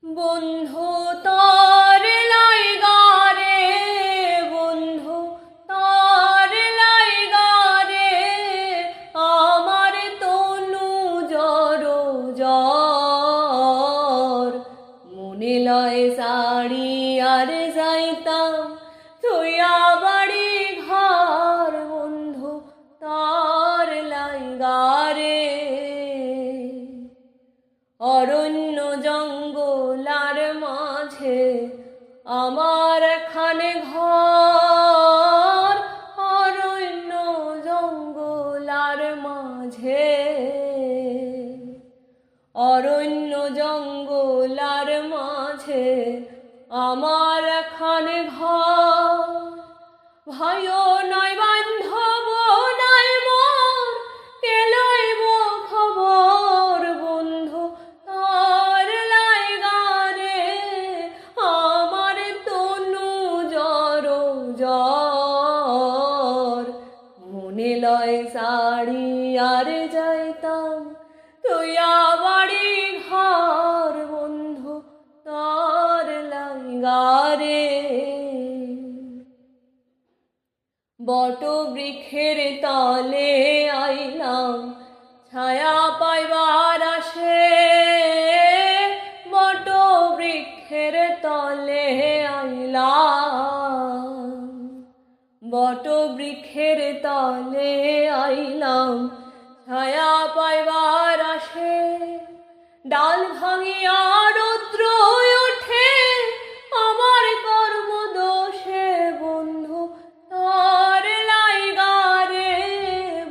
বন্ধু তোর লাইগা রে, বন্ধু তোর লাইগা রে, আমার তনু জড়ো জ্বর। মনে লয় শাড়ি আর যাইতাম থইয়া বাড়ি ঘর, বন্ধু তোর লাইগা রে। অরণ্য জঙ্গলার মাঝে আমার খানে ঘর, অরণ্য জঙ্গলার মাঝে, অরণ্য জঙ্গলার মাঝে আমার খানে ঘর। ভাইও নয় বান্ধব নাই মোর, কে লইব খবর, বন্ধু তোর লাইগা রে, আমার তনু জড়ো জ্বর। মনে লয় শাড়ি আর যাইতাম তুইয়া বাড়ি ঘর, বন্ধু তোর লাইগা রে। বট বৃক্ষের তলে আইলাম ছায়া পাইবার আসে, বট বৃক্ষের তলে আইলাম, বট বৃক্ষের তলে আইলাম ছায়া পাইবার আসে। ডাল ভাঙিয়া রৌদ্র ওঠে আমার কর্ম দোষে, বন্ধু তোর লাইগা রে,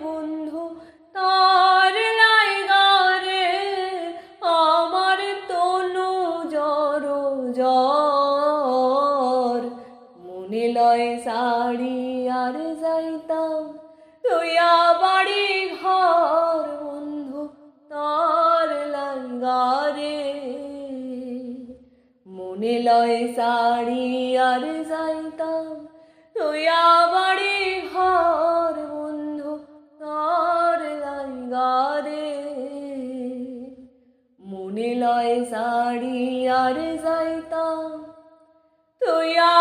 বন্ধু তোর লাইগা রে, আমার তনু জড়ো জ্বর। মনে লয় শাড়ি আর যাইতাম তুইয়া বাড়ি ঘর, বন্ধু তোর লাইগা রে। মনে লয় শাড়ি আর যাইতাম তুইয়া বাড়ি ঘর, বন্ধু তোর লাইগা রে। মনে লয় শাড়ি আর যাইতাম তুইয়া